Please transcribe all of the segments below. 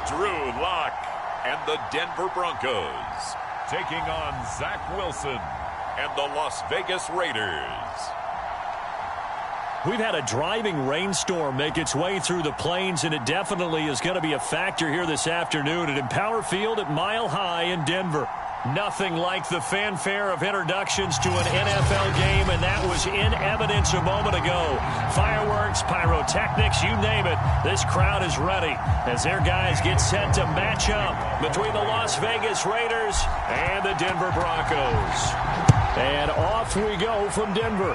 Drew Lock and the Denver Broncos taking on Zach Wilson and the Las Vegas Raiders. We've had a driving rainstorm make its way through the plains, and it definitely is going to be a factor here this afternoon at Empower Field at Mile High in Denver. Nothing like the fanfare of introductions to an NFL game, and that was in evidence a moment ago. Fireworks, pyrotechnics, you name it. This crowd is ready as their guys get set to match up between the Las Vegas Raiders and the Denver Broncos. And off we go from Denver.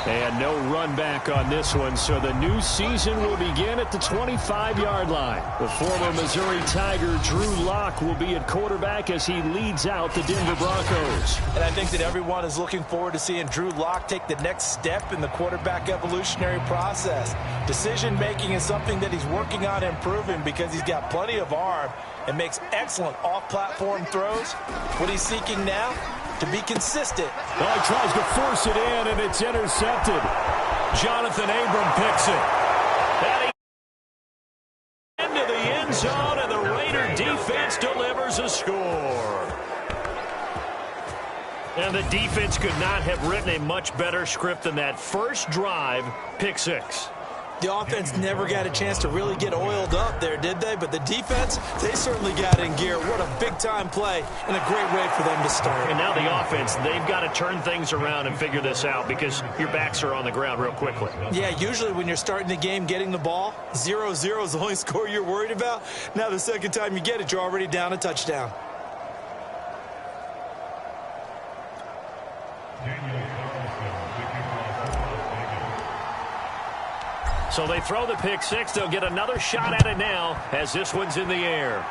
And no run back on this one, so the new season will begin at the 25-yard line. The former Missouri Tiger, Drew Lock, will be at quarterback as he leads out the Denver Broncos. And I think that everyone is looking forward to seeing Drew Lock take the next step in the quarterback evolutionary process. Decision-making is something that he's working on improving because he's got plenty of arm and makes excellent off-platform throws. What he's seeking now? To be consistent. Well, he tries to force it in, and it's intercepted. Jonathan Abram picks it. That into the end zone, and the Raider defense delivers a score. And the defense could not have written a much better script than that first drive, pick six. The offense never got a chance to really get oiled up there, did they? But the defense, they certainly got in gear. What a big-time play and a great way for them to start. And now the offense, they've got to turn things around and figure this out because your backs are on the ground real quickly. Yeah, usually when you're starting the game getting the ball, 0-0 is the only score you're worried about. Now the second time you get it, you're already down a touchdown. So they throw the pick six. They'll get another shot at it now as this one's in the air.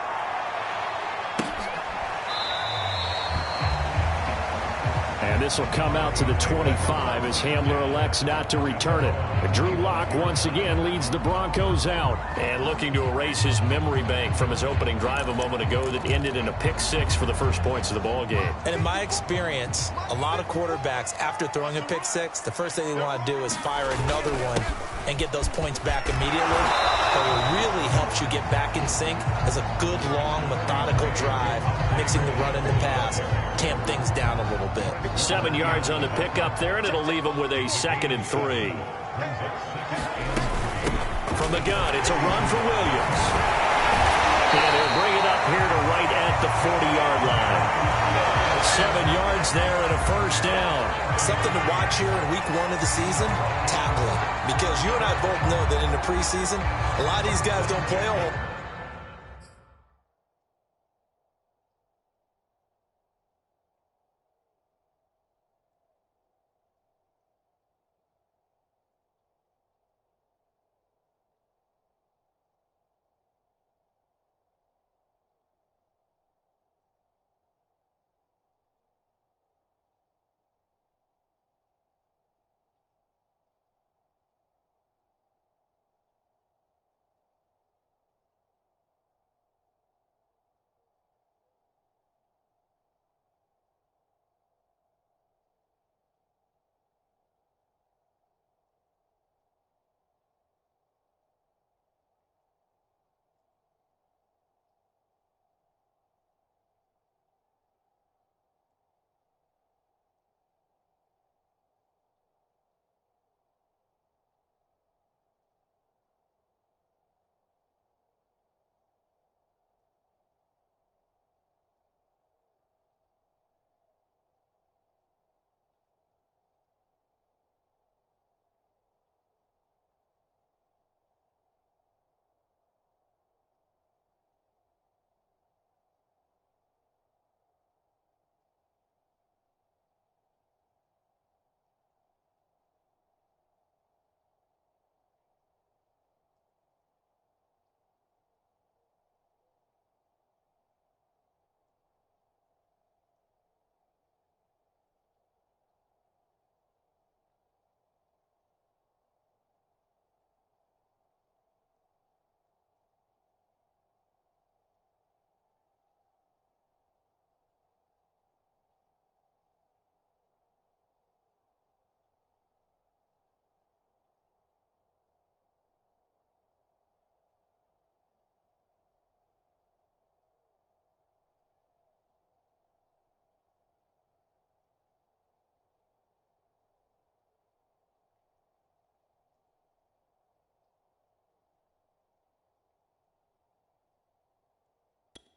And this will come out to the 25 as Hamler elects not to return it. Drew Lock once again leads the Broncos out. And looking to erase his memory bank from his opening drive a moment ago that ended in a pick six for the first points of the ball game. And in my experience, a lot of quarterbacks, after throwing a pick six, the first thing they want to do is fire another one and get those points back immediately. But what really helps you get back in sync is a good, long, methodical drive, mixing the run and the pass, tamp things down a little bit. 7 yards on the pickup there, and it'll leave them with a 2nd and 3. From the gun, it's a run for Williams. And he'll bring it up here to right at the 40-yard line. 7 yards there and a first down. Something to watch here in week 1 of the season, tackling. Because you and I both know that in the preseason, a lot of these guys don't play a whole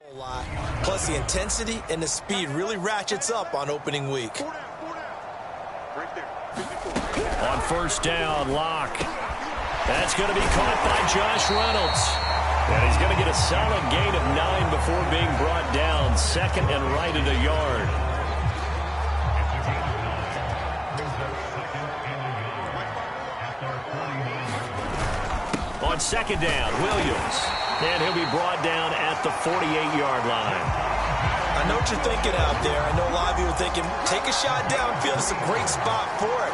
A lot. Plus the intensity and the speed really ratchets up on opening week. On first down, Locke. That's going to be caught by Josh Reynolds. And he's going to get a solid gain of 9 before being brought down. Second and right at a yard. On second down, Williams. And he'll be brought down at the 48-yard line. I know what you're thinking out there. I know a lot of you are thinking, take a shot downfield. It's a great spot for it.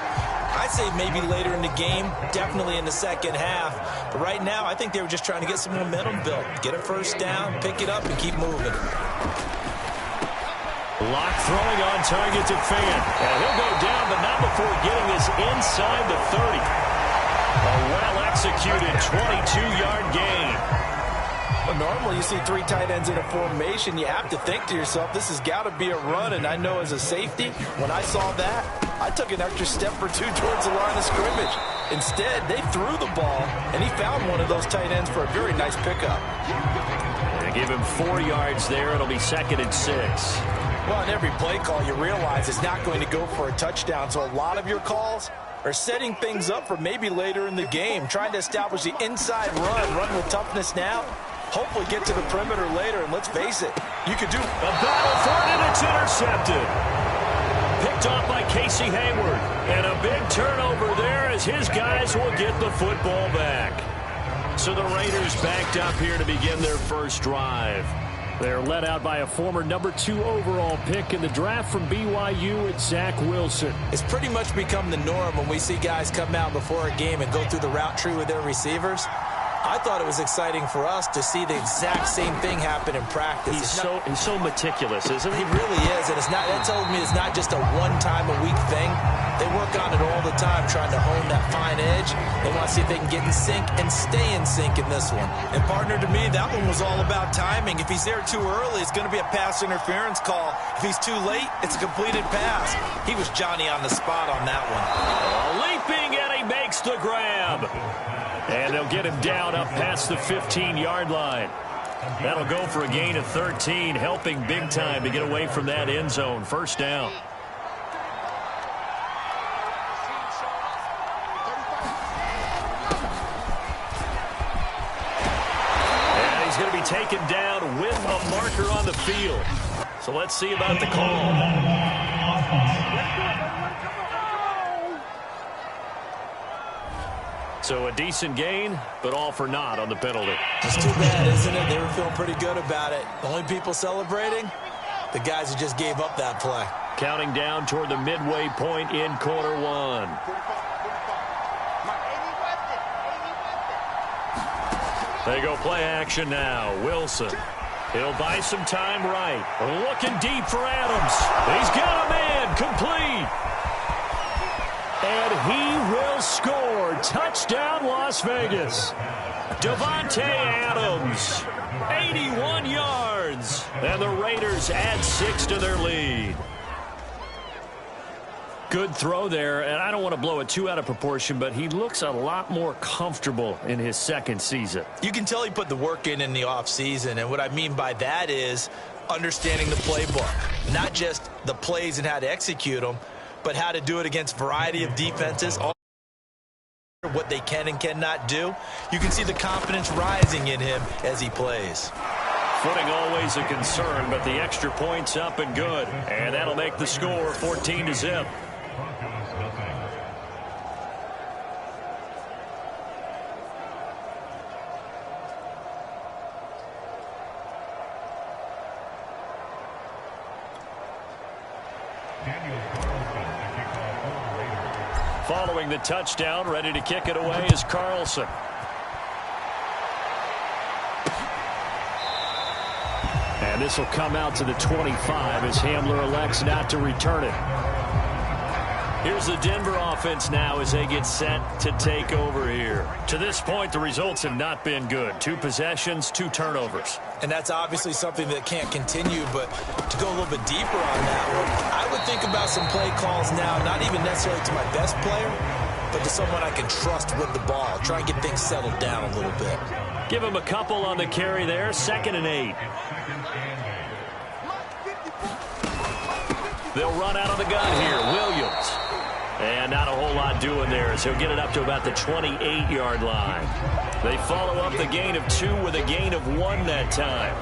I'd say maybe later in the game, definitely in the second half. But right now, I think they were just trying to get some momentum built. Get a first down, pick it up, and keep moving. Locke throwing on target to Fan. And he'll go down, but not before getting this inside the 30. A well-executed 22-yard gain. Well, normally you see 3 tight ends in a formation. You have to think to yourself, this has got to be a run. And I know as a safety, when I saw that, I took an extra step or 2 towards the line of scrimmage. Instead, they threw the ball, and he found one of those tight ends for a very nice pickup. They give him 4 yards there. It'll be second and 6. Well, on every play call, you realize it's not going to go for a touchdown. So a lot of your calls are setting things up for maybe later in the game, trying to establish the inside run with toughness now. Hopefully get to the perimeter later, and let's face it, you could do a battle for it, and it's intercepted. Picked off by Casey Hayward. And a big turnover there as his guys will get the football back. So the Raiders backed up here to begin their first drive. They're led out by a former number 2 overall pick in the draft from BYU, it's Zach Wilson. It's pretty much become the norm when we see guys come out before a game and go through the route tree with their receivers. I thought it was exciting for us to see the exact same thing happen in practice. He's so meticulous, isn't he? He really is, and that tells me it's not just a one-time-a-week thing. They work on it all the time, trying to hone that fine edge. They want to see if they can get in sync and stay in sync in this one. And partner, to me, that one was all about timing. If he's there too early, it's going to be a pass interference call. If he's too late, it's a completed pass. He was Johnny on the spot on that one. Leaping, and he makes the grab. And they'll get him down up past the 15-yard line. That'll go for a gain of 13, helping big time to get away from that end zone. First down. And he's going to be taken down with a marker on the field. So let's see about the call. So a decent gain, but all for naught on the penalty. It's too bad, isn't it? They were feeling pretty good about it. The only people celebrating, the guys who just gave up that play. Counting down toward the midway point in quarter 1. They go play action now. Wilson. He'll buy some time right. Looking deep for Adams. He's got a man. Complete. And he will score. Touchdown, Las Vegas. Davante Adams, 81 yards. And the Raiders add 6 to their lead. Good throw there, and I don't want to blow it too out of proportion, but he looks a lot more comfortable in his second season. You can tell he put the work in the offseason, and what I mean by that is understanding the playbook. Not just the plays and how to execute them, but how to do it against a variety of defenses, what they can and cannot do. You can see the confidence rising in him as he plays. Footing always a concern, but the extra point's up and good. And that'll make the score 14-0. Following the touchdown, ready to kick it away is Carlson. And this will come out to the 25 as Hamler elects not to return it. Here's the Denver offense now as they get set to take over here. To this point, the results have not been good. 2 possessions, 2 turnovers. And that's obviously something that can't continue, but to go a little bit deeper on that one, I would think about some play calls now, not even necessarily to my best player, but to someone I can trust with the ball. Try and get things settled down a little bit. Give him a couple on the carry there. 2nd and 8. They'll run out of the gun here. Williams. And not a whole lot doing there as he'll get it up to about the 28-yard line. They follow up the gain of 2 with a gain of 1 that time.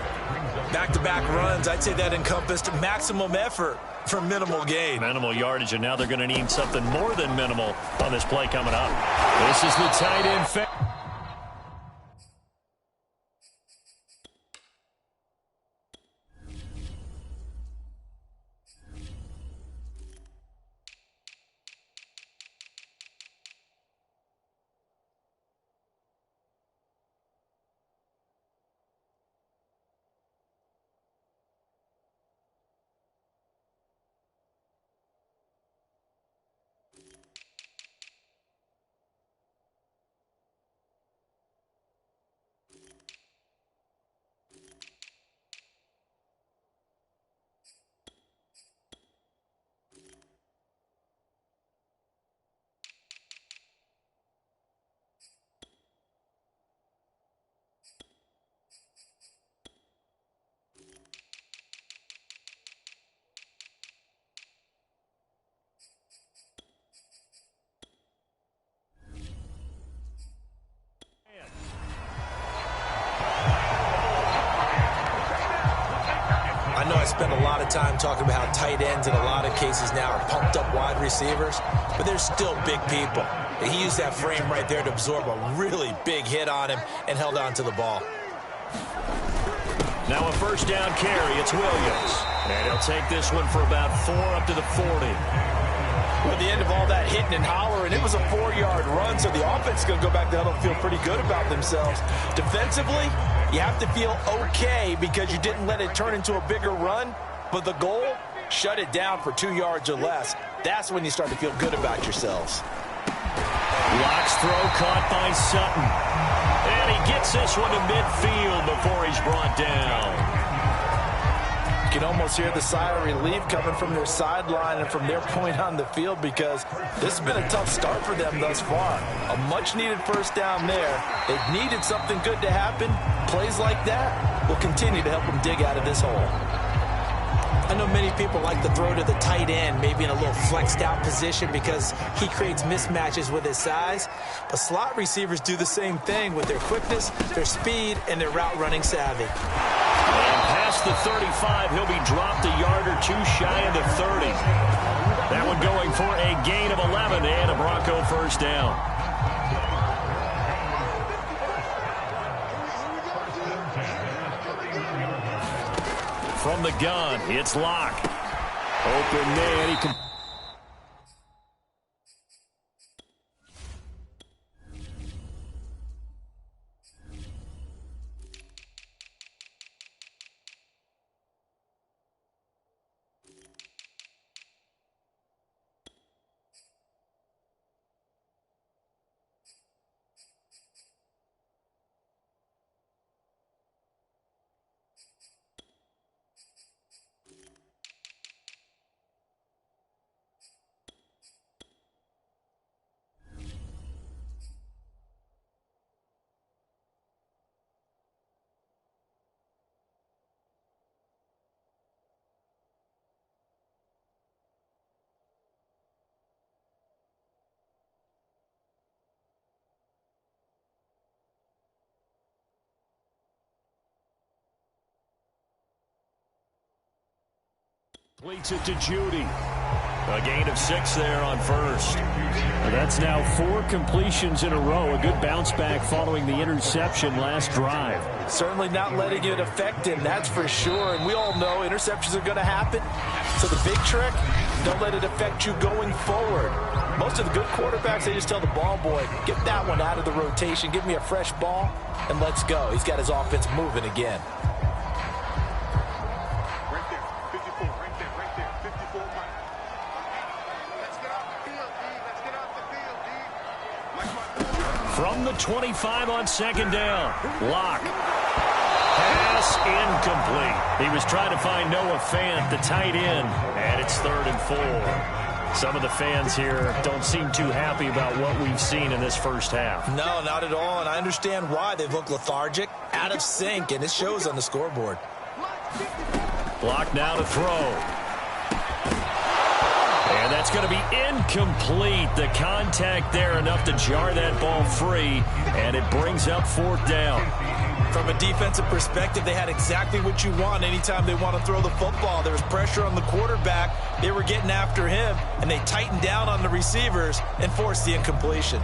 Back-to-back runs, I'd say that encompassed maximum effort for minimal gain. Minimal yardage, and now they're going to need something more than minimal on this play coming up. This is the tight end. I know I spend a lot of time talking about how tight ends in a lot of cases now are pumped up wide receivers, but they're still big people. He used that frame right there to absorb a really big hit on him and held on to the ball. Now a first down carry. It's Williams. And he'll take this one for about 4 up to the 40. At the end of all that hitting and hollering, it was a 4-yard run, so the offense is going to go back there and feel pretty good about themselves. Defensively, you have to feel okay because you didn't let it turn into a bigger run, but the goal, shut it down for 2 yards or less. That's when you start to feel good about yourselves. Locke's throw caught by Sutton. And he gets this one to midfield before he's brought down. You can almost hear the sigh of relief coming from their sideline and from their point on the field because this has been a tough start for them thus far. A much-needed first down there. They've needed something good to happen. Plays like that will continue to help them dig out of this hole. I know many people like to throw to the tight end, maybe in a little flexed out position because he creates mismatches with his size. But slot receivers do the same thing with their quickness, their speed, and their route running savvy. And past the 35, he'll be dropped a yard or 2 shy of the 30. That one going for a gain of 11 and a Bronco first down. From the gun, it's Locke. Open man, he can. Completes it to Judy. A gain of 6 there on first. That's now 4 completions in a row. A good bounce back following the interception last drive. Certainly not letting it affect him, that's for sure. And we all know interceptions are going to happen. So the big trick, don't let it affect you going forward. Most of the good quarterbacks, they just tell the ball boy, get that one out of the rotation, give me a fresh ball, and let's go. He's got his offense moving again. From the 25 on second down, Locke. Pass incomplete. He was trying to find Noah Fant, the tight end, and it's 3rd and 4. Some of the fans here don't seem too happy about what we've seen in this first half. No, not at all, and I understand why. They've looked lethargic, out of sync, and it shows on the scoreboard. Locke now to throw. And that's going to be incomplete. The contact there enough to jar that ball free, and it brings up 4th down. From a defensive perspective, they had exactly what you want anytime they want to throw the football. There was pressure on the quarterback. They were getting after him, and they tightened down on the receivers and forced the incompletion.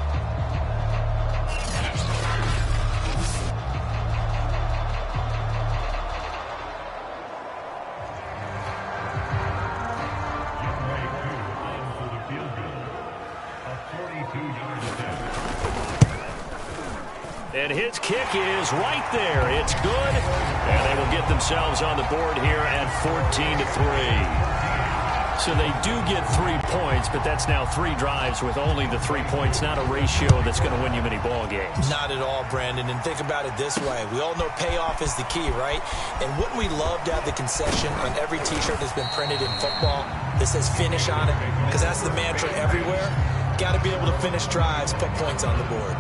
And his kick is right there. It's good. And they will get themselves on the board here at 14-3. So they do get 3 points, but that's now 3 drives with only the 3 points, not a ratio that's going to win you many ball games. Not at all, Brandon. And think about it this way. We all know payoff is the key, right? And wouldn't we love to have the concession on every T-shirt that's been printed in football that says finish on it? Because that's the mantra everywhere. Got to be able to finish drives, put points on the board.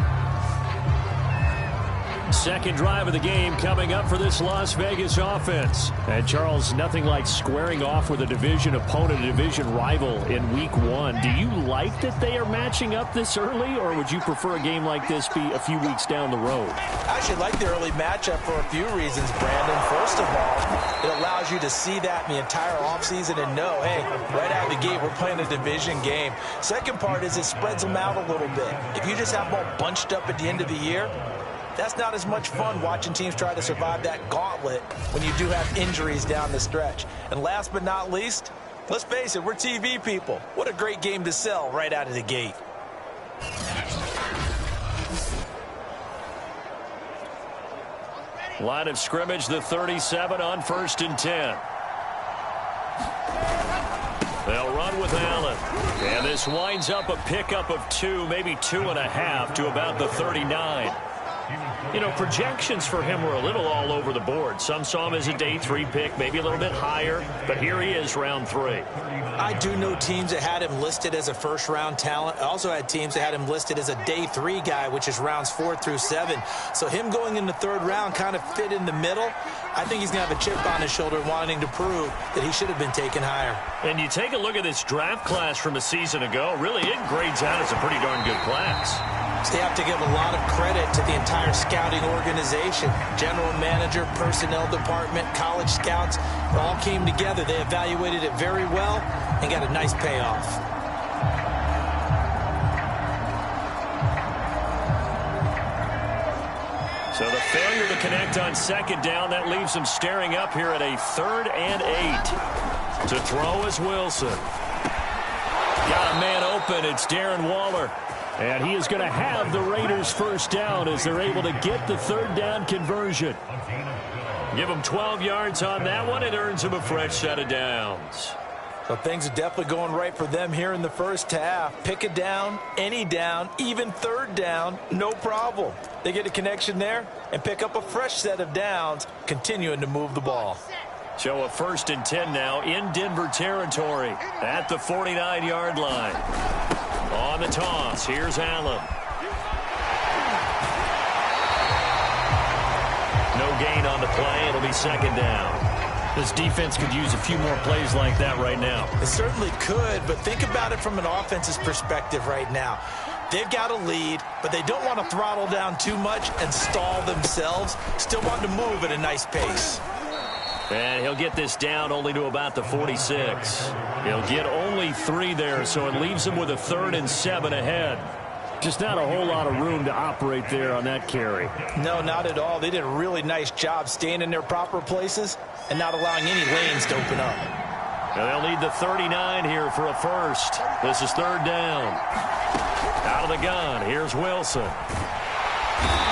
Second drive of the game coming up for this Las Vegas offense. And Charles, nothing like squaring off with a division opponent, a division rival in week 1. Do you like that they are matching up this early, or would you prefer a game like this be a few weeks down the road? I actually like the early matchup for a few reasons, Brandon. First of all, it allows you to see that in the entire offseason and know, hey, right out of the gate, we're playing a division game. Second part is it spreads them out a little bit. If you just have them all bunched up at the end of the year, that's not as much fun watching teams try to survive that gauntlet when you do have injuries down the stretch. And last but not least, let's face it, we're TV people. What a great game to sell right out of the gate. Line of scrimmage, the 37 on 1st and 10. They'll run with Allen. And this winds up a pickup of 2, maybe 2.5 to about the 39. You know, projections for him were a little all over the board. Some saw him as a day 3 pick, maybe a little bit higher, but here he is, round 3. I do know teams that had him listed as a first-round talent. I also had teams that had him listed as a day 3 guy, which is rounds 4 through 7. So him going in the 3rd round kind of fit in the middle. I think he's going to have a chip on his shoulder wanting to prove that he should have been taken higher. And you take a look at this draft class from a season ago, really it grades out as a pretty darn good class. So you have to give a lot of credit to the entire scouting organization. General manager, personnel department, college scouts, it all came together. They evaluated it very well and got a nice payoff. So the failure to connect on 2nd down, that leaves them staring up here at a 3rd and 8. To throw is Wilson. Got a man open. It's Darren Waller. And he is going to have the Raiders' 1st down as they're able to get the 3rd down conversion. Give them 12 yards on that one. It earns them a fresh set of downs. So things are definitely going right for them here in the first half. Pick a down, any down, even 3rd down, no problem. They get a connection there and pick up a fresh set of downs, continuing to move the ball. So a 1st and 10 now in Denver territory at the 49-yard line. On the toss, here's Allen. No gain on the play. It'll be 2nd down. This defense could use a few more plays like that right now. It certainly could, but think about it from an offense's perspective right now. They've got a lead, but they don't want to throttle down too much and stall themselves. Still want to move at a nice pace. And he'll get this down only to about the 46. He'll get only 3 there, so it leaves him with a 3rd and 7 ahead. Just not a whole lot of room to operate there on that carry. No, not at all. They did a really nice job staying in their proper places and not allowing any lanes to open up. And they'll need the 39 here for a 1st. This is 3rd down. Out of the gun, here's Wilson.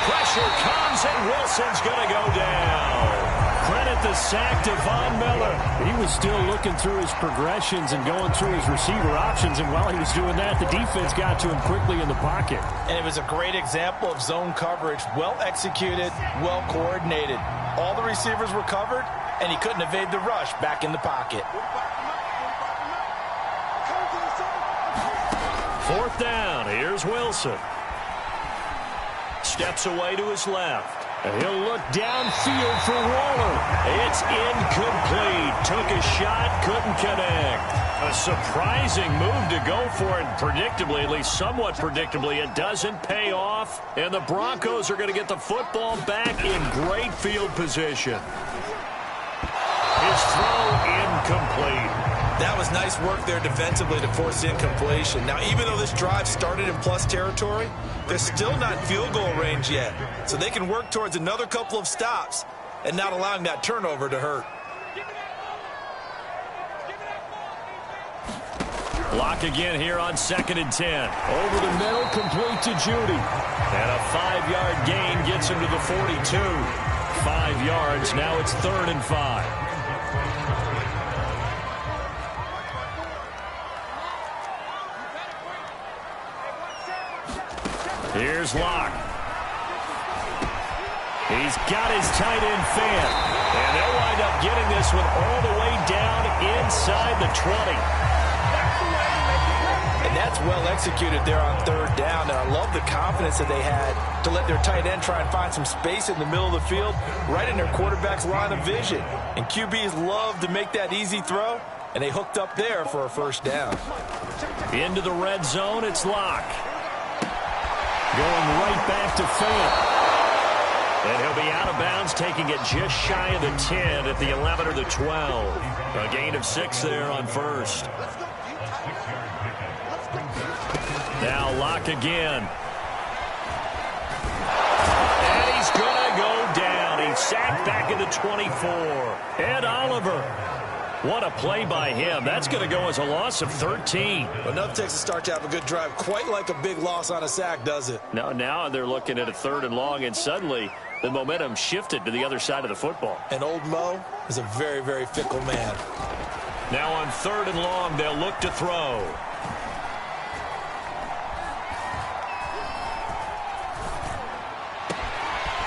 Pressure comes, and Wilson's going to go down. Credit the sack to Von Miller. He was still looking through his progressions and going through his receiver options, and while he was doing that, the defense got to him quickly in the pocket. And it was a great example of zone coverage. Well executed, well coordinated. All the receivers were covered, and he couldn't evade the rush back in the pocket. 4th down. Here's Wilson. Steps away to his left. And he'll look downfield for Waller. It's incomplete. Took a shot, couldn't connect. A surprising move to go for it, predictably, at least somewhat predictably. It doesn't pay off, and the Broncos are going to get the football back in great field position. His throw incomplete. That was nice work there defensively to force incompletion. Now, even though this drive started in plus territory, they're still not in field goal range yet. So they can work towards another couple of stops and not allowing that turnover to hurt. Lock again here on 2nd and 10. Over the middle, complete to Judy. And a 5-yard gain gets him to the 42. 5 yards, now it's 3rd and 5. Here's Locke. He's got his tight end fan. And they'll wind up getting this one all the way down inside the 20. And that's well executed there on 3rd down. And I love the confidence that they had to let their tight end try and find some space in the middle of the field, right in their quarterback's line of vision. And QBs love to make that easy throw, and they hooked up there for a 1st down. Into the red zone, it's Locke. Going right back to Fant. And he'll be out of bounds, taking it just shy of the 10 at the 11 or the 12. A gain of 6 there on 1st. Now Locke again. And he's going to go down. He's sacked back at the 24. Ed Oliver. What a play by him. That's going to go as a loss of 13. Well, enough takes a start to have a good drive. Quite like a big loss on a sack, does it? Now they're looking at a 3rd and long, and suddenly the momentum shifted to the other side of the football. And old Mo is a very, very fickle man. Now on 3rd and long, they'll look to throw.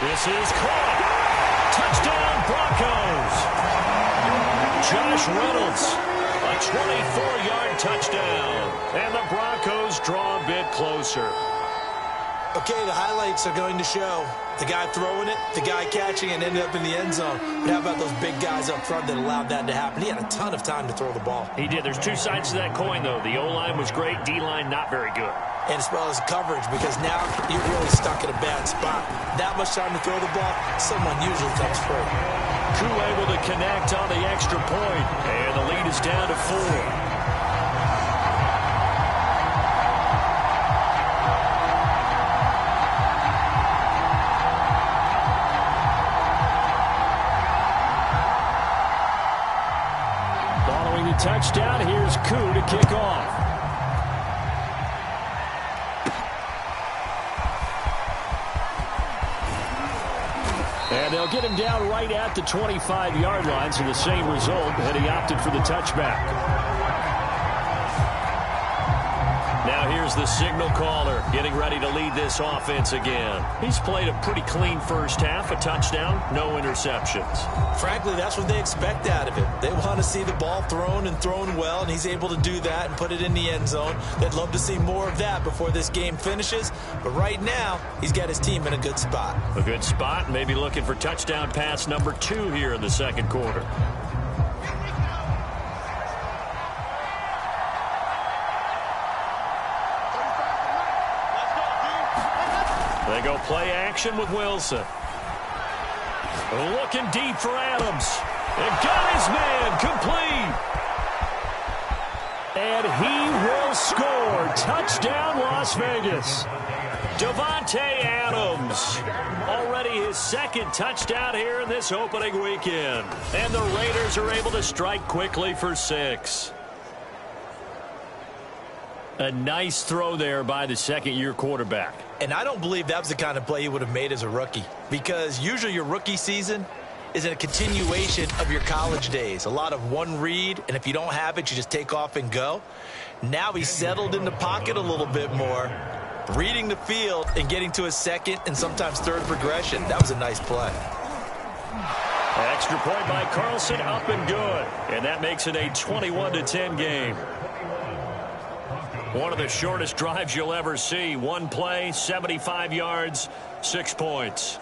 This is caught. Touchdown, Broncos. Josh Reynolds, a 24-yard touchdown. And the Broncos draw a bit closer. Okay, the highlights are going to show the guy throwing it, the guy catching it, ended up in the end zone. But how about those big guys up front that allowed that to happen? He had a ton of time to throw the ball. He did. There's 2 sides to that coin, though. The O-line was great. D-line not very good. And as well as coverage, because now you're really stuck in a bad spot. That much time to throw the ball, someone usually comes through. Koo able to connect on the extra point. And the lead is down to 4. Touchdown. Here's Koo to kick off. And they'll get him down right at the 25-yard line, so the same result, and he opted for the touchback. Now here's the signal caller getting ready to lead this offense again. He's played a pretty clean 1st half, a touchdown, no interceptions. Frankly, that's what they expect out of him. They want to see the ball thrown and thrown well, and he's able to do that and put it in the end zone. They'd love to see more of that before this game finishes, but right now, he's got his team in a good spot. A good spot, maybe looking for touchdown pass number 2 here in the 2nd quarter. They go play action with Wilson. Looking deep for Adams. And got his man complete. And he will score. Touchdown, Las Vegas. Davante Adams. Already his 2nd touchdown here in this opening weekend. And the Raiders are able to strike quickly for 6. A nice throw there by the 2nd-year quarterback. And I don't believe that was the kind of play he would have made as a rookie, because usually your rookie season is a continuation of your college days. A lot of one read, and if you don't have it, you just take off and go. Now he's settled in the pocket a little bit more, reading the field and getting to his 2nd and sometimes 3rd progression. That was a nice play. Extra point by Carlson, up and good. And that makes it a 21-10 game. One of the shortest drives you'll ever see. One play, 75 yards, 6 points.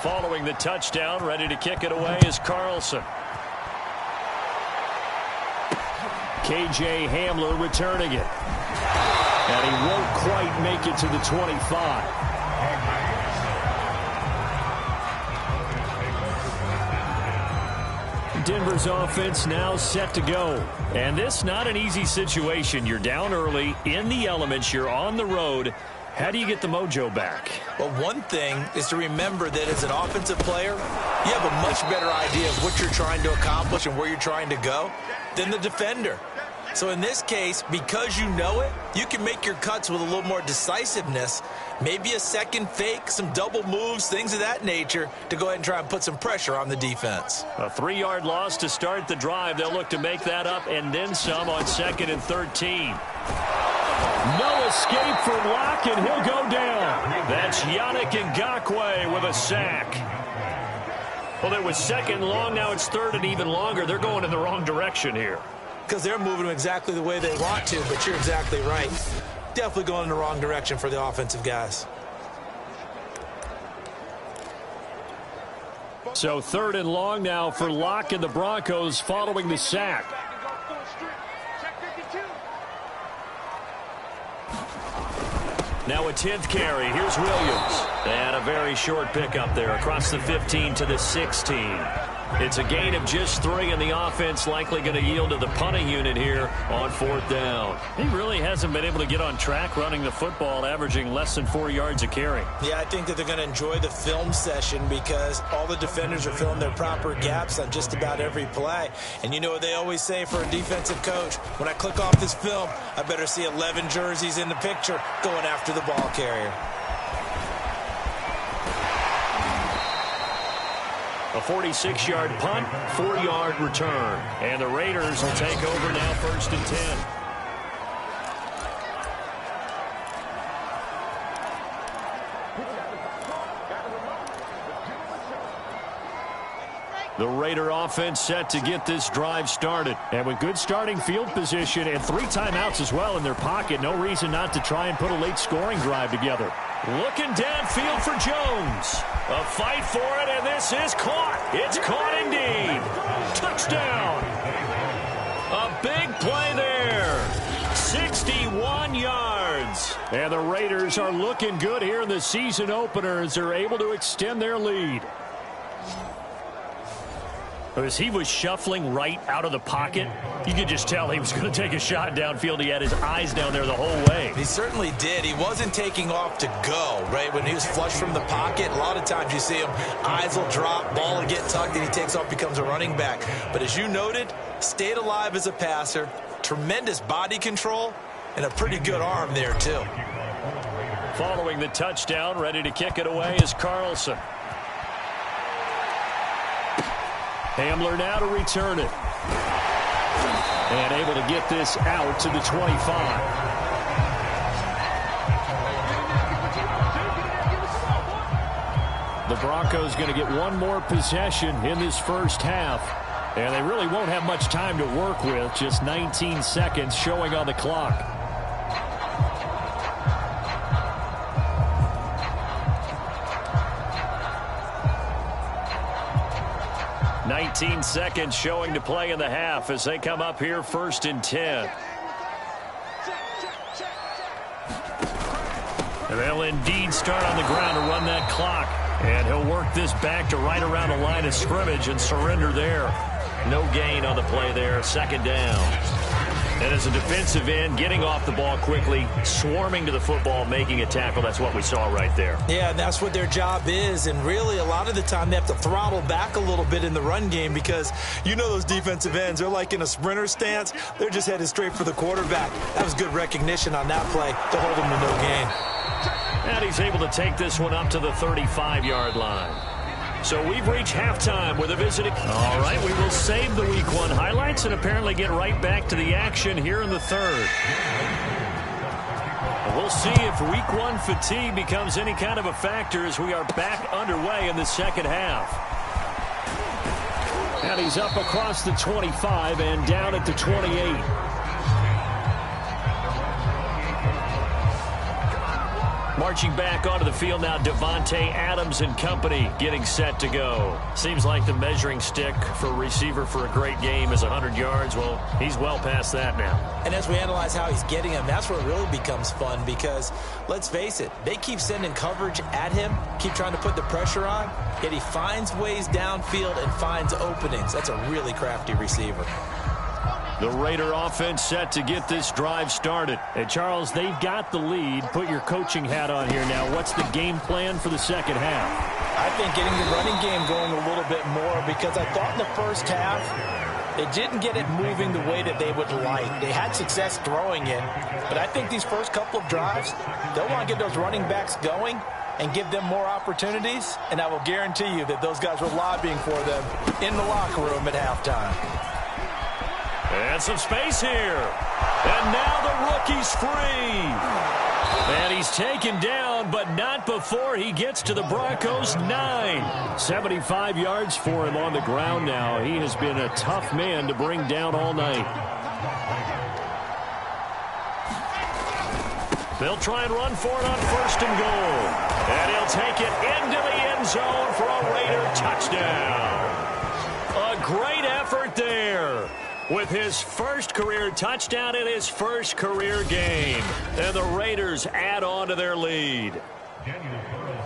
Following the touchdown, ready to kick it away is Carlson. K.J. Hamler returning it. And he won't quite make it to the 25. Denver's offense now set to go. And this not an easy situation. You're down early, in the elements, you're on the road. How do you get the mojo back? Well, one thing is to remember that as an offensive player, you have a much better idea of what you're trying to accomplish and where you're trying to go than the defender. So in this case, because you know it, you can make your cuts with a little more decisiveness, maybe a second fake, some double moves, things of that nature, to go ahead and try and put some pressure on the defense. A 3-yard loss to start the drive. They'll look to make that up and then some on 2nd and 13. No escape for Locke, and he'll go down. That's Yannick Ngakoue with a sack. Well, it was 2nd and long. Now it's 3rd and even longer. They're going in the wrong direction here. Because they're moving exactly the way they want to, but you're exactly right. Definitely going in the wrong direction for the offensive guys. So 3rd and long now for Locke and the Broncos following the sack. Now a 10th carry. Here's Williams. And a very short pickup there across the 15 to the 16. It's a gain of just 3, and the offense likely going to yield to the punting unit here on 4th down. He really hasn't been able to get on track running the football, averaging less than 4 yards a carry. Yeah, I think that they're going to enjoy the film session because all the defenders are filling their proper gaps on just about every play. And you know what they always say for a defensive coach? When I click off this film, I better see 11 jerseys in the picture going after the ball carrier. A 46-yard punt, 4-yard return. And the Raiders will take over now 1st and 10. The Raider offense set to get this drive started. And with good starting field position and 3 timeouts as well in their pocket, no reason not to try and put a late scoring drive together. Looking downfield for Jones. A fight for it, and this is caught. It's caught indeed. Touchdown. A big play there. 61 yards. And the Raiders are looking good here in the season opener as they're able to extend their lead. As he was shuffling right out of the pocket, you could just tell he was going to take a shot downfield. He had his eyes down there the whole way. He certainly did. He wasn't taking off to go, right? When he was flush from the pocket, a lot of times you see him, eyes will drop, ball will get tucked, and he takes off, becomes a running back. But as you noted, stayed alive as a passer, tremendous body control, and a pretty good arm there, too. Following the touchdown, ready to kick it away is Carlson. Hamler now to return it. And able to get this out to the 25. The Broncos going to get one more possession in this first half. And they really won't have much time to work with. Just 19 seconds showing on the clock. 19 seconds showing to play in the half as they come up here 1st and 10. And they'll indeed start on the ground to run that clock. And he'll work this back to right around the line of scrimmage and surrender there. No gain on the play there. 2nd down. And as a defensive end, getting off the ball quickly, swarming to the football, making a tackle. That's what we saw right there. Yeah, and that's what their job is. And really, a lot of the time, they have to throttle back a little bit in the run game because you know those defensive ends, they're like in a sprinter stance. They're just headed straight for the quarterback. That was good recognition on that play to hold him to no gain. And he's able to take this one up to the 35-yard line. So we've reached halftime with a visiting. All right, we will save the Week 1 highlights and apparently get right back to the action here in the 3rd. We'll see if Week 1 fatigue becomes any kind of a factor as we are back underway in the 2nd half. And he's up across the 25 and down at the 28. Marching back onto the field now, Davante Adams and company getting set to go. Seems like the measuring stick for a receiver for a great game is 100 yards. Well, he's well past that now. And as we analyze how he's getting them, that's where it really becomes fun because, let's face it, they keep sending coverage at him, keep trying to put the pressure on, yet he finds ways downfield and finds openings. That's a really crafty receiver. The Raider offense set to get this drive started. And, Charles, they've got the lead. Put your coaching hat on here now. What's the game plan for the second half? I think getting the running game going a little bit more because I thought in the first half they didn't get it moving the way that they would like. They had success throwing it, but I think these first couple of drives, they'll want to get those running backs going and give them more opportunities, and I will guarantee you that those guys were lobbying for them in the locker room at halftime. And some space here. And now the rookie's free. And he's taken down, but not before he gets to the Broncos' 9. 75 yards for him on the ground now. He has been a tough man to bring down all night. They'll try and run for it on 1st and goal. And he'll take it into the end zone for a Raider touchdown. A great effort there, with his first career touchdown in his first career game. And the Raiders add on to their lead.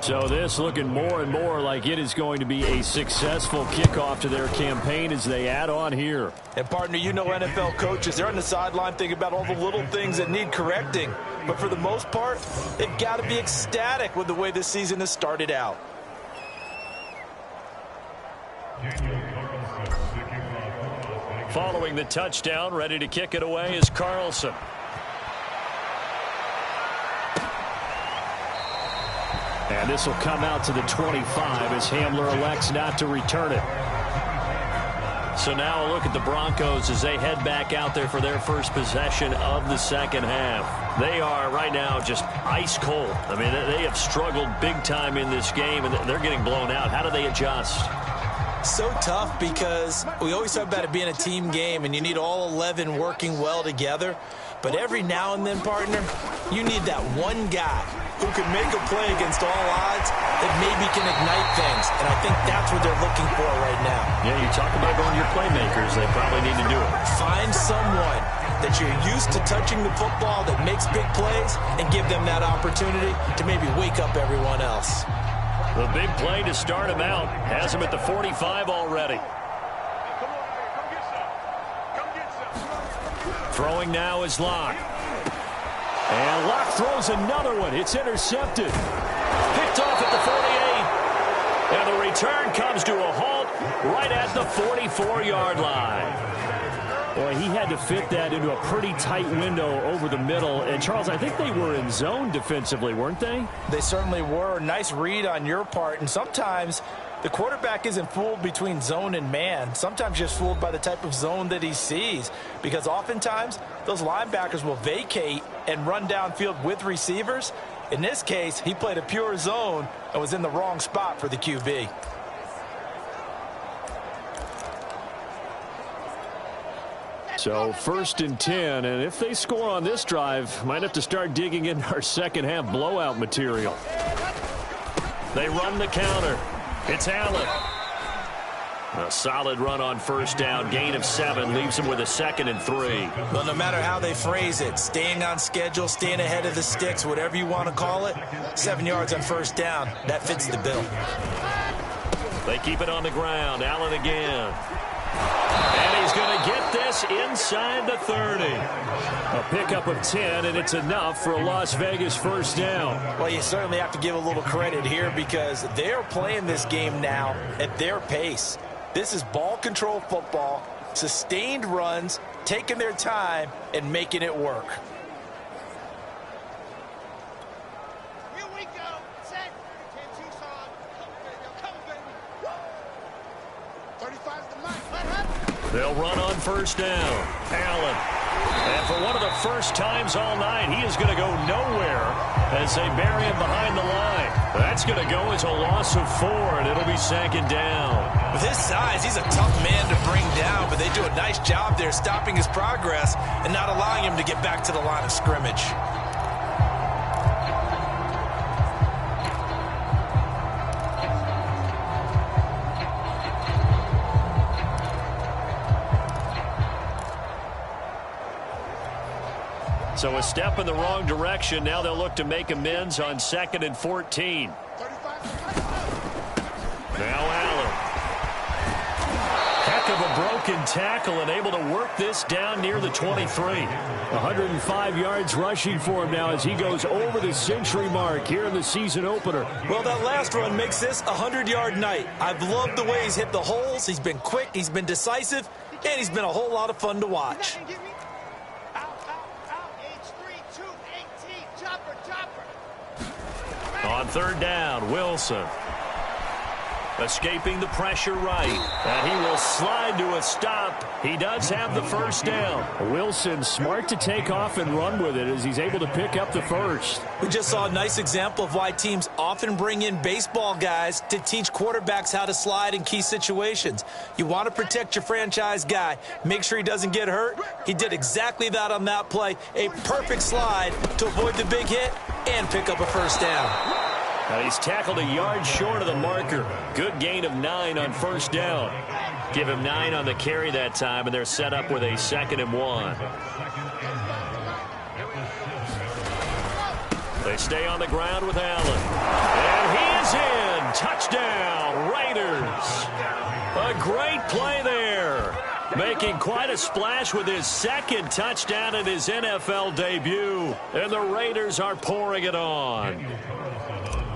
So this looking more and more like it is going to be a successful kickoff to their campaign as they add on here. And, partner, you know NFL coaches, they're on the sideline thinking about all the little things that need correcting. But for the most part, they've got to be ecstatic with the way this season has started out. Following the touchdown, ready to kick it away is Carlson. And this will come out to the 25 as Hamler elects not to return it. So now a look at the Broncos as they head back out there for their first possession of the second half. They are right now just ice cold. I mean, they have struggled big time in this game, and they're getting blown out. How do they adjust? So tough because we always talk about it being a team game and you need all 11 working well together. But every now and then, partner, you need that one guy who can make a play against all odds that maybe can ignite things. And I think that's what they're looking for right now. Yeah, you talk about going to your playmakers. They probably need to do it. Find someone that you're used to touching the football that makes big plays and give them that opportunity to maybe wake up everyone else. The big play to start him out has him at the 45 already. Throwing now is Locke. And Locke throws another one. It's intercepted. Picked off at the 48. And the return comes to a halt right at the 44-yard line. Boy, he had to fit that into a pretty tight window over the middle. And, Charles, I think they were in zone defensively, weren't they? They certainly were. Nice read on your part. And sometimes the quarterback isn't fooled between zone and man. Sometimes just fooled by the type of zone that he sees. Because oftentimes those linebackers will vacate and run downfield with receivers. In this case, he played a pure zone and was in the wrong spot for the QB. So 1st and 10, and if they score on this drive, might have to start digging in our second half blowout material. They run the counter. It's Allen. A solid run on 1st down. Gain of 7 leaves him with a 2nd and 3. Well, no matter how they phrase it, staying on schedule, staying ahead of the sticks, whatever you want to call it, 7 yards on 1st down, that fits the bill. They keep it on the ground. Allen again. And he's going to get this inside the 30. A pickup of 10, and it's enough for a Las Vegas 1st down. Well, you certainly have to give a little credit here because they're playing this game now at their pace. This is ball control football, sustained runs, taking their time, and making it work. Here we go. Set. 10 Tucson. Come, baby. 35's the mic. What happened? They'll run on 1st down. Allen. And for one of the first times all night, he is going to go nowhere as they bury him behind the line. That's going to go as a loss of 4, and it'll be 2nd down. With his size, he's a tough man to bring down, but they do a nice job there stopping his progress and not allowing him to get back to the line of scrimmage. So a step in the wrong direction. Now they'll look to make amends on 2nd and 14. Now Allen. Heck of a broken tackle and able to work this down near the 23. 105 yards rushing for him now as he goes over the century mark here in the season opener. Well, that last run makes this a 100-yard night. I've loved the way he's hit the holes. He's been quick, he's been decisive, and he's been a whole lot of fun to watch. On 3rd down, Wilson. Escaping the pressure right. And he will slide to a stop. He does have the first down. Wilson smart to take off and run with it as he's able to pick up the first. We just saw a nice example of why teams often bring in baseball guys to teach quarterbacks how to slide in key situations. You want to protect your franchise guy. Make sure he doesn't get hurt. He did exactly that on that play. A perfect slide to avoid the big hit and pick up a first down. Now he's tackled a yard short of the marker. Good gain of 9 on 1st down. Give him 9 on the carry that time, and they're set up with a 2nd and 1. They stay on the ground with Allen. And he is in. Touchdown, Raiders. A great play there. Making quite a splash with his 2nd touchdown in his NFL debut. And the Raiders are pouring it on.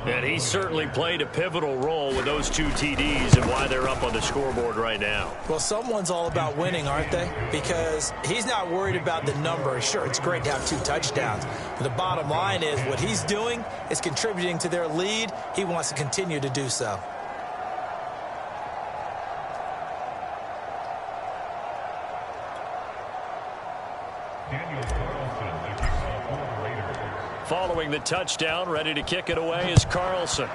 And he certainly played a pivotal role with those 2 TDs and why they're up on the scoreboard right now. Well, someone's all about winning, aren't they? Because he's not worried about the number. Sure, it's great to have 2 touchdowns. But the bottom line is what he's doing is contributing to their lead. He wants to continue to do so. Following the touchdown, ready to kick it away is Carlson.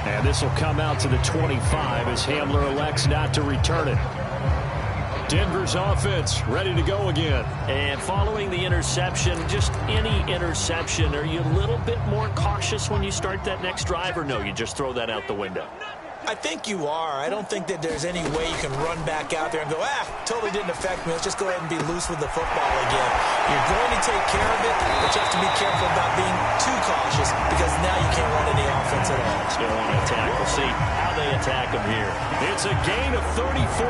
And this will come out to the 25 as Hamler elects not to return it. Denver's offense ready to go again. And following the interception, just any interception, are you a little bit more cautious when you start that next drive, or no, you just throw that out the window? I think you are. I don't think that there's any way you can run back out there and go, totally didn't affect me. Let's just go ahead and be loose with the football again. You're going to take care of it, but you have to be careful about being too cautious because now you can't run any offense at all. Still want to attack. We'll see how they attack him here. It's a gain of 34.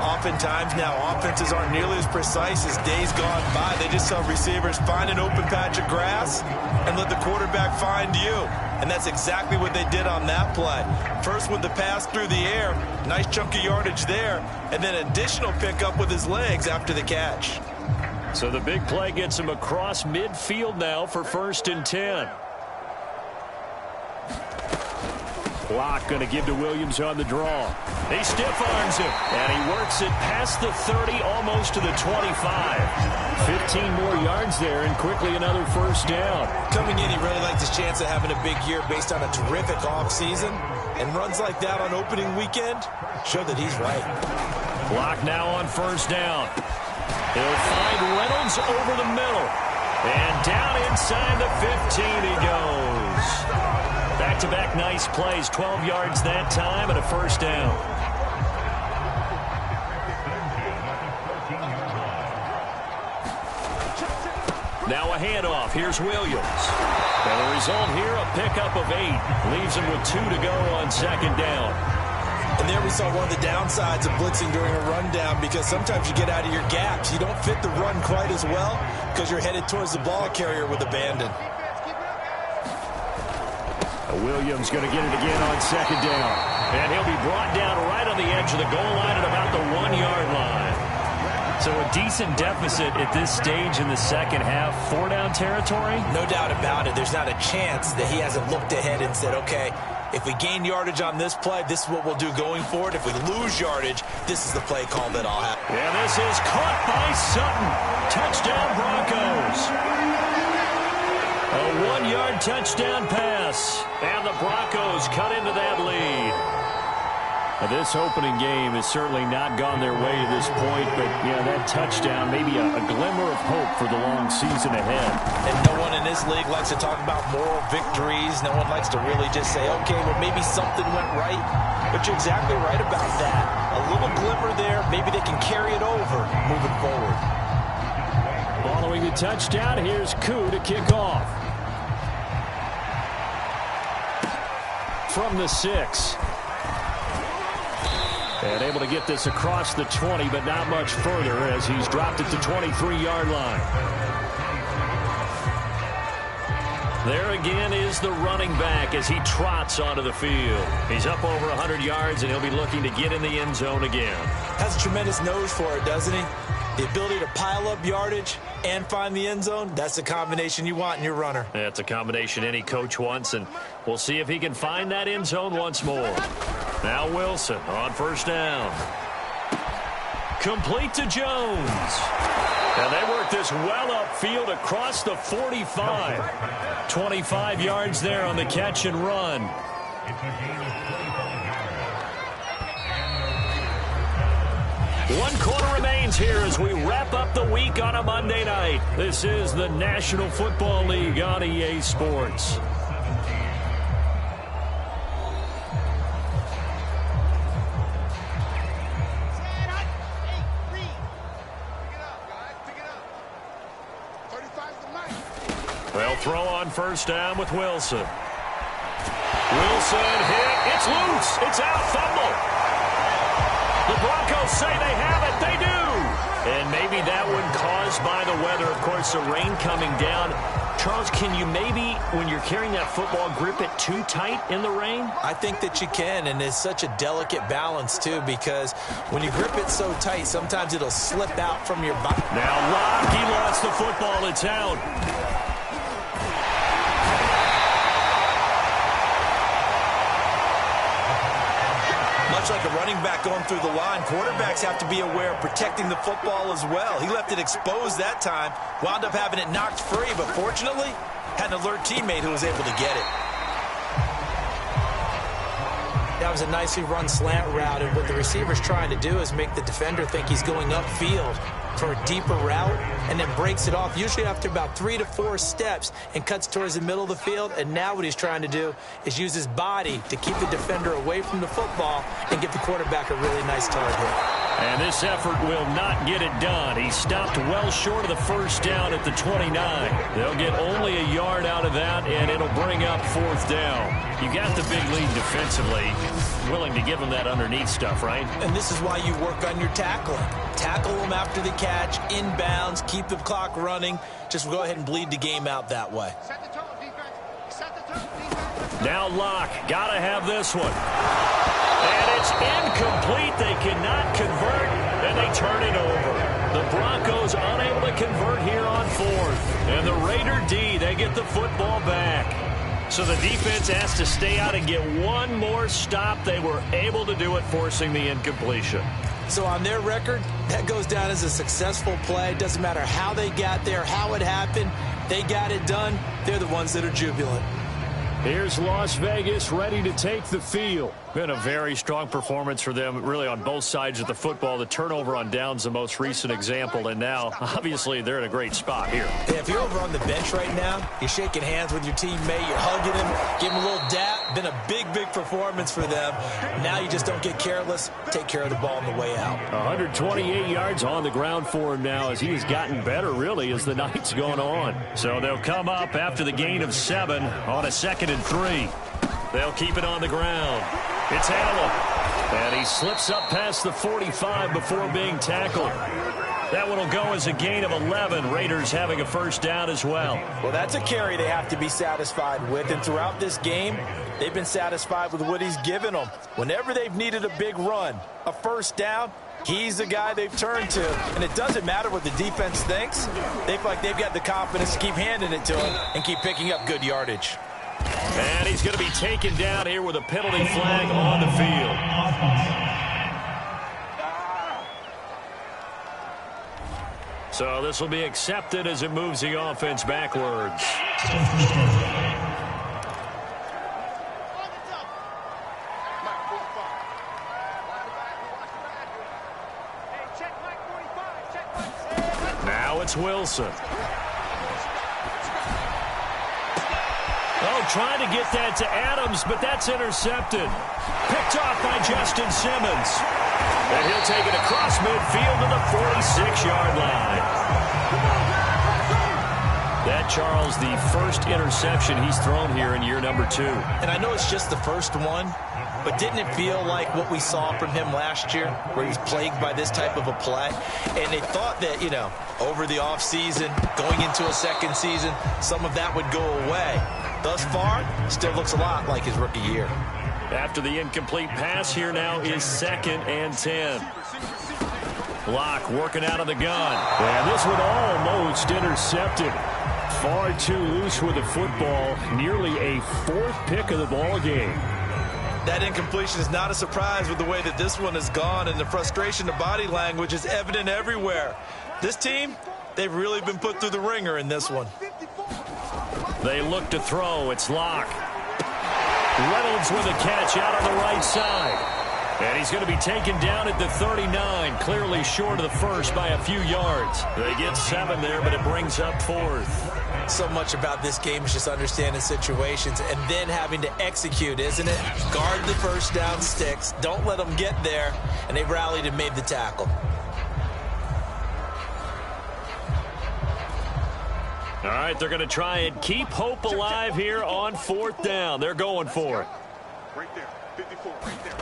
Oftentimes now, offenses aren't nearly as precise as days gone by. They just saw receivers find an open patch of grass and let the quarterback find you. And that's exactly what they did on that play. First with the pass through the air, nice chunk of yardage there, and then additional pickup with his legs after the catch. So the big play gets him across midfield now for 1st and 10. Block going to give to Williams on the draw. He stiff arms him, and he works it past the 30, almost to the 25. 15 more yards there, and quickly another 1st down. Coming in, he really likes his chance of having a big year based on a terrific offseason. And runs like that on opening weekend show that he's right. Block now on 1st down. He'll find Reynolds over the middle. And down inside the 15 he goes. Back-to-back nice plays, 12 yards that time and a 1st down. Now a handoff. Here's Williams. And the result here, a pickup of 8. Leaves him with 2 to go on 2nd down. And there we saw one of the downsides of blitzing during a rundown because sometimes you get out of your gaps. You don't fit the run quite as well because you're headed towards the ball carrier with abandon. Williams going to get it again on 2nd down. And he'll be brought down right on the edge of the goal line at about the 1-yard line. So a decent deficit at this stage in the second half. 4-down territory? No doubt about it. There's not a chance that he hasn't looked ahead and said, okay, if we gain yardage on this play, this is what we'll do going forward. If we lose yardage, this is the play call that I'll have. And this is caught by Sutton. Touchdown Broncos. A 1-yard touchdown pass. And the Broncos cut into that lead. This opening game has certainly not gone their way to this point, but yeah, that touchdown, maybe a glimmer of hope for the long season ahead. And no one in this league likes to talk about moral victories. No one likes to really just say, okay, well, maybe something went right. But you're exactly right about that. A little glimmer there. Maybe they can carry it over moving forward. Following the touchdown, here's Koo to kick off. From the 6. And able to get this across the 20, but not much further as he's dropped it to 23-yard line. There again is the running back as he trots onto the field. He's up over 100 yards, and he'll be looking to get in the end zone again. Has a tremendous nose for it, doesn't he? The ability to pile up yardage and find the end zone, that's the combination you want in your runner. That's a combination any coach wants, and we'll see if he can find that end zone once more. Now Wilson on first down. Complete to Jones. And they work this well upfield across the 45. 25 yards there on the catch and run. One quarter remains here as we wrap up the week on a Monday night. This is the National Football League on EA Sports. They'll throw on first down with Wilson. Wilson hit. It's loose. It's out. Fumble. The Broncos say they have it. They do. And maybe that one caused by the weather. Of course, the rain coming down. Charles, can you maybe, when you're carrying that football, grip it too tight in the rain? I think that you can, and it's such a delicate balance, too, because when you grip it so tight, sometimes it'll slip out from your body. Now, Locke, he lost the football. It's out. Much like a running back going through the line, quarterbacks have to be aware of protecting the football as well. He left it exposed that time, wound up having it knocked free, but fortunately, had an alert teammate who was able to get it. That was a nicely run slant route, and what the receiver's trying to do is make the defender think he's going upfield for a deeper route, and then breaks it off, usually after about 3 to 4 steps, and cuts towards the middle of the field. And now what he's trying to do is use his body to keep the defender away from the football and give the quarterback a really nice target. And this effort will not get it done. He stopped well short of the first down at the 29. They'll get only a yard out of that, and it'll bring up fourth down. You got the big lead defensively, willing to give them that underneath stuff, right? And this is why you work on your tackling. Tackle them after the catch, inbounds, keep the clock running. Just go ahead and bleed the game out that way. Set the tone, defense. Set the tone, defense. Now Locke, gotta have this one. And it's incomplete. They cannot convert, and they turn it over. The Broncos unable to convert here on fourth. And the Raider D, they get the football back. So the defense has to stay out and get one more stop. They were able to do it, forcing the incompletion. So on their record, that goes down as a successful play. It doesn't matter how they got there, how it happened. They got it done. They're the ones that are jubilant. Here's Las Vegas ready to take the field. Been a very strong performance for them, really, on both sides of the football. The turnover on downs, the most recent example, and now, obviously, they're in a great spot here. Yeah, if you're over on the bench right now, you're shaking hands with your teammate, you're hugging him, giving him a little dap. Been a big, big performance for them. Now you just don't get careless. Take care of the ball on the way out. 128 yards on the ground for him now as he has gotten better, really, as the night's gone on. So they'll come up after the gain of 7 on a 2nd and 3. They'll keep it on the ground. It's Allen. And he slips up past the 45 before being tackled. That one will go as a gain of 11. Raiders having a first down as well. Well, that's a carry they have to be satisfied with. And throughout this game, they've been satisfied with what he's given them. Whenever they've needed a big run, a first down, he's the guy they've turned to. And it doesn't matter what the defense thinks. They feel like they've got the confidence to keep handing it to him and keep picking up good yardage. And he's going to be taken down here with a penalty flag on the field. So this will be accepted as it moves the offense backwards. it's Wilson. Oh, trying to get that to Adams, but that's intercepted. Picked off by Justin Simmons. And he'll take it across midfield to the 46-yard line. That, Charles, the first interception he's thrown here in year number 2. And I know it's just the first one, but didn't it feel like what we saw from him last year, where he's plagued by this type of a play? And they thought that, you know, over the offseason, going into a second season, some of that would go away. Thus far, still looks a lot like his rookie year. After the incomplete pass, here now is 2nd and 10. Block working out of the gun. And this one almost intercepted. Far too loose with the football. Nearly a 4th pick of the ball game. That incompletion is not a surprise with the way that this one has gone, and the frustration, the body language is evident everywhere. This team, they've really been put through the ringer in this one. They look to throw. It's Locke. Reynolds with a catch out on the right side. And he's going to be taken down at the 39, clearly short of the first by a few yards. They get 7 there, but it brings up 4th. So much about this game is just understanding situations and then having to execute, isn't it? Guard the first down sticks. Don't let them get there. And they rallied and made the tackle. All right, they're going to try and keep hope alive here on 4th down. They're going for it. Right there, 54, right there.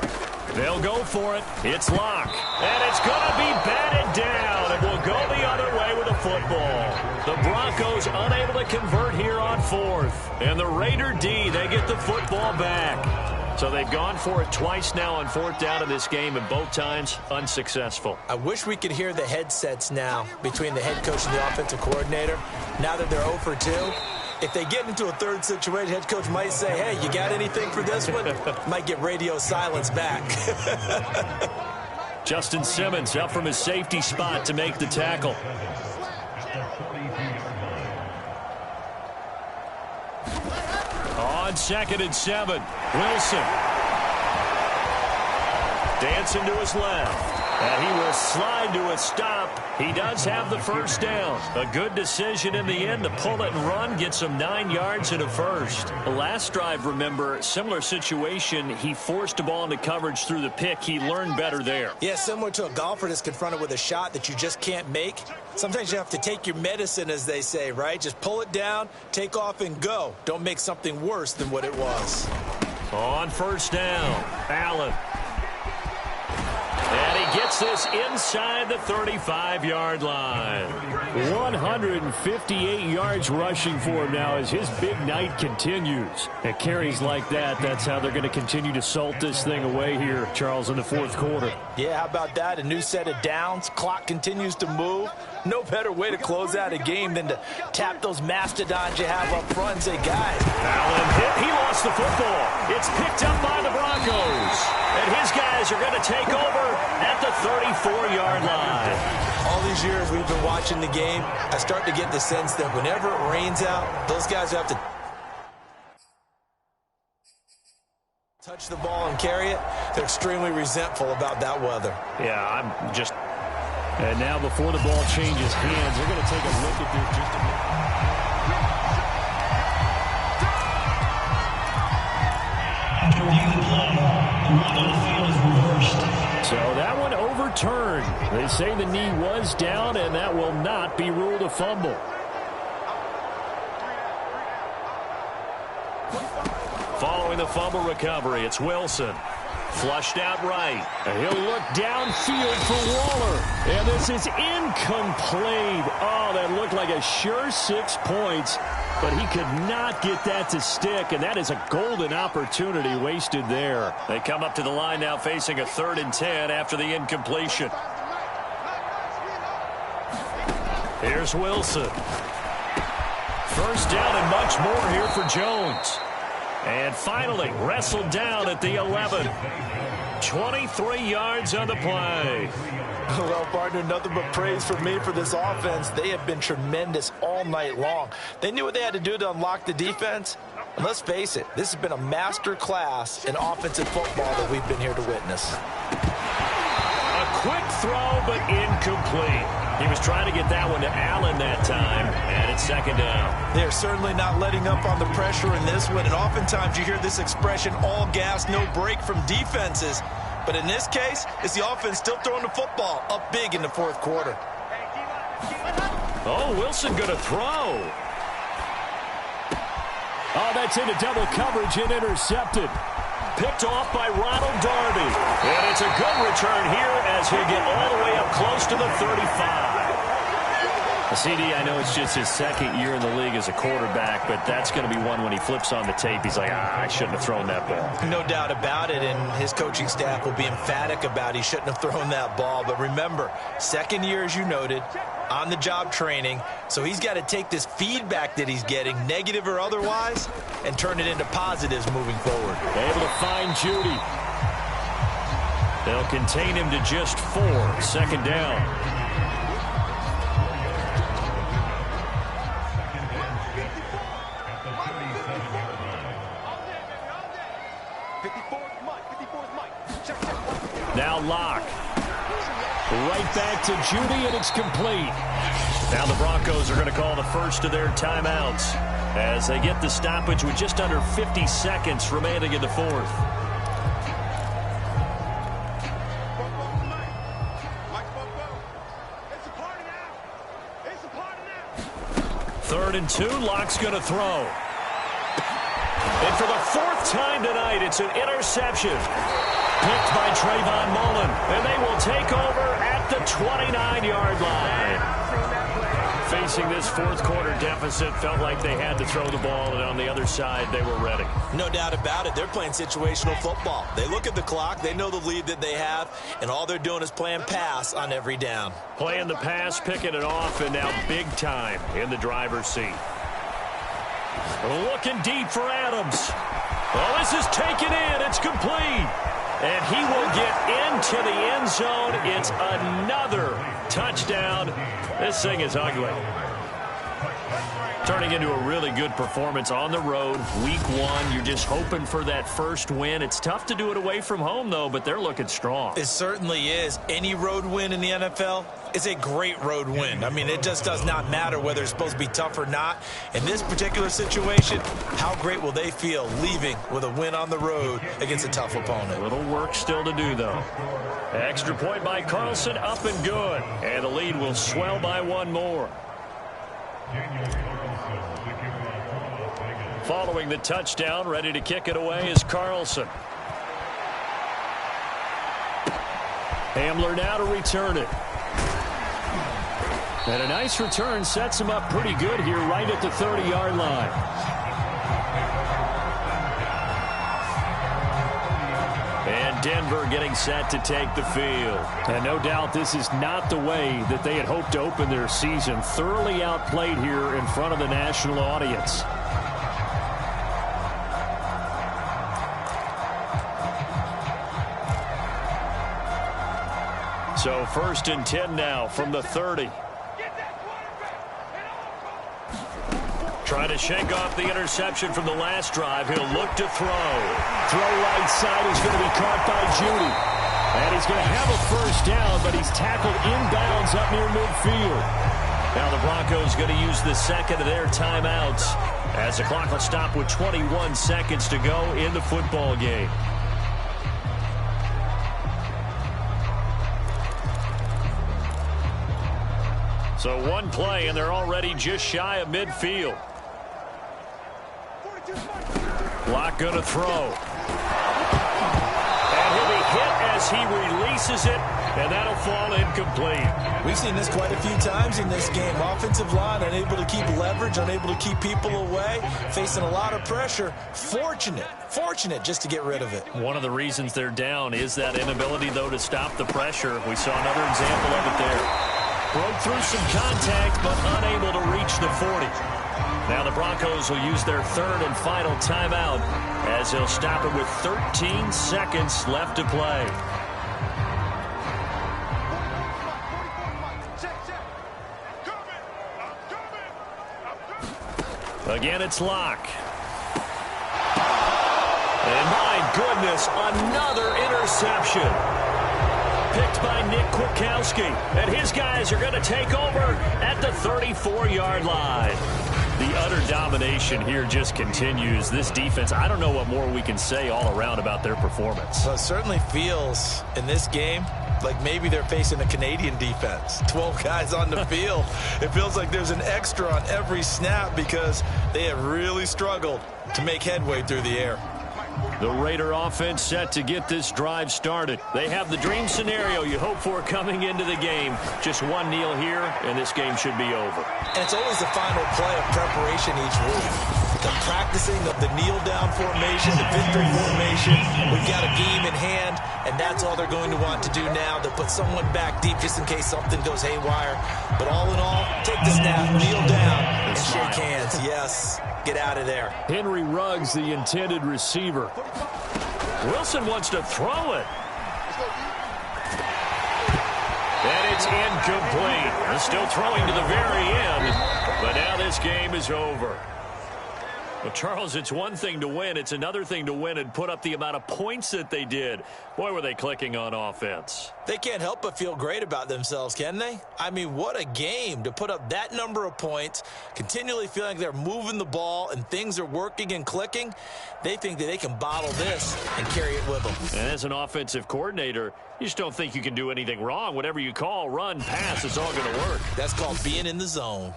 They'll go for it. It's Locke. And it's going to be batted down. It will go the other way with the football. The Broncos unable to convert here on 4th. And the Raider D, they get the football back. So they've gone for it twice now on 4th down in this game, and both times unsuccessful. I wish we could hear the headsets now between the head coach and the offensive coordinator. Now that they're 0 for 2, if they get into a third situation, head coach might say, hey, you got anything for this one? Might get radio silence back. Justin Simmons up from his safety spot to make the tackle. On 2nd and 7, Wilson. Dancing to his left. And he will slide to a stop. He does have the first down. A good decision in the end to pull it and run, get some 9 yards and a first. The last drive, remember, similar situation. He forced the ball into coverage through the pick. He learned better there. Yeah, similar to a golfer that's confronted with a shot that you just can't make. Sometimes you have to take your medicine, as they say, right? Just pull it down, take off, and go. Don't make something worse than what it was. On 1st down, Allen. And he gets this inside the 35-yard line. 158 yards rushing for him now as his big night continues. At carries like that, that's how they're going to continue to salt this thing away here, Charles, in the 4th quarter. Yeah, how about that? A new set of downs. Clock continues to move. No better way to close out a game than to tap those mastodons you have up front and say, guys. Allen hit. He lost the football. It's picked up by the Broncos. And his guys are going to take over at the 34-yard line. All these years we've been watching the game, I start to get the sense that whenever it rains out, those guys have to touch the ball and carry it. They're extremely resentful about that weather. Yeah, I'm just... And now before the ball changes hands, they're going to take a look at this just a minute. After reviewing the play, the rule on the field is reversed. So that one overturned. They say the knee was down, and that will not be ruled a fumble. Following the fumble recovery, it's Wilson. Flushed out right. And he'll look downfield for Waller. And this is incomplete. Oh, that looked like a sure 6 points. But he could not get that to stick. And that is a golden opportunity wasted there. They come up to the line now facing a 3rd and 10 after the incompletion. Here's Wilson. First down and much more here for Jones. And finally wrestled down at the 11. 23 yards on the play. Well, partner, nothing but praise from me for this offense. They have been tremendous all night long. They knew what they had to do to unlock the defense. And let's face it, this has been a master class in offensive football that we've been here to witness. A quick throw, but incomplete. He was trying to get that one to Allen that time, and it's second down. They're certainly not letting up on the pressure in this one, and oftentimes you hear this expression, all gas, no break from defenses. But in this case, it's the offense still throwing the football up big in the fourth quarter. Oh, Wilson going to throw. Oh, that's into double coverage and intercepted. Picked off by Ronald Darby. And it's a good return here as he'll get all the way up close to the 35. CD, I know it's just his second year in the league as a quarterback, but that's going to be one when he flips on the tape. He's like, I shouldn't have thrown that ball. No doubt about it, and his coaching staff will be emphatic about he shouldn't have thrown that ball. But remember, second year, as you noted, on-the-job training, so he's got to take this feedback that he's getting, negative or otherwise, and turn it into positives moving forward. Able to find Judy. They'll contain him to just 4. Second down. Now Locke. Right back to Judy, and it's complete. Now the Broncos are going to call the first of their timeouts as they get the stoppage with just under 50 seconds remaining in the fourth. Third and 2, Locke's going to throw. And for the 4th time tonight, it's an interception. Picked by Trayvon Mullen, and they will take over at the 29-yard line. Facing this fourth quarter deficit, felt like they had to throw the ball, and on the other side, they were ready. No doubt about it. They're playing situational football. They look at the clock, they know the lead that they have, and all they're doing is playing pass on every down. Playing the pass, picking it off, and now big time in the driver's seat. Looking deep for Adams. Well, this is taken in. It's complete. And he will get into the end zone. It's another touchdown. This thing is ugly. Turning into a really good performance on the road. Week 1, you're just hoping for that first win. It's tough to do it away from home, though, but they're looking strong. It certainly is. Any road win in the NFL is a great road win. I mean, it just does not matter whether it's supposed to be tough or not. In this particular situation, how great will they feel leaving with a win on the road against a tough opponent? A little work still to do, though. Extra point by Carlson, up and good. And the lead will swell by one more. Following the touchdown, ready to kick it away is Carlson. Hamler now to return it. And a nice return sets him up pretty good here right at the 30-yard line. And Denver getting set to take the field. And no doubt this is not the way that they had hoped to open their season. Thoroughly outplayed here in front of the national audience. So 1st and 10 now from the 30. Trying to shake off the interception from the last drive. He'll look to throw. Throw right side is going to be caught by Judy. And he's going to have a first down, but he's tackled inbounds up near midfield. Now the Broncos going to use the second of their timeouts as the clock will stop with 21 seconds to go in the football game. So one play, and they're already just shy of midfield. Locke going to throw. And he'll be hit as he releases it, and that'll fall incomplete. We've seen this quite a few times in this game. Offensive line unable to keep leverage, unable to keep people away, facing a lot of pressure. Fortunate just to get rid of it. One of the reasons they're down is that inability, though, to stop the pressure. We saw another example of it there. Broke through some contact, but unable to reach the 40. Now the Broncos will use their 3rd and final timeout as they'll stop it with 13 seconds left to play. Again, it's Locke. And my goodness, another interception. picked by Nick Kwiatkowski. And his guys are going to take over at the 34-yard line. The utter domination here just continues. This defense, I don't know what more we can say all around about their performance. Well, it certainly feels in this game like maybe they're facing a Canadian defense. 12 guys on the field. It feels like there's an extra on every snap because they have really struggled to make headway through the air. The Raider offense set to get this drive started. They have the dream scenario you hope for coming into the game. Just one kneel here, and this game should be over. And it's always the final play of preparation each week. The practicing of the kneel-down formation, the victory formation. We've got a game in hand, and that's all they're going to want to do now. They'll put someone back deep just in case something goes haywire. But all in all, take the snap, kneel down, and shake hands. Yes. Get out of there. Henry Ruggs, the intended receiver. Wilson wants to throw it. And it's incomplete. They're still throwing to the very end. But now this game is over. Well, Charles, it's one thing to win. It's another thing to win and put up the amount of points that they did. Boy, were they clicking on offense. They can't help but feel great about themselves, can they? I mean, what a game to put up that number of points, continually feeling like they're moving the ball and things are working and clicking. They think that they can bottle this and carry it with them. And as an offensive coordinator, you just don't think you can do anything wrong. Whatever you call, run, pass, it's all going to work. That's called being in the zone.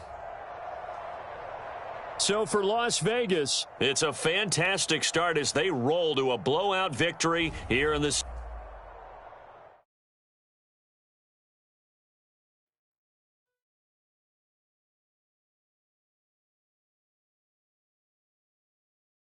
So for Las Vegas, it's a fantastic start as they roll to a blowout victory here in this.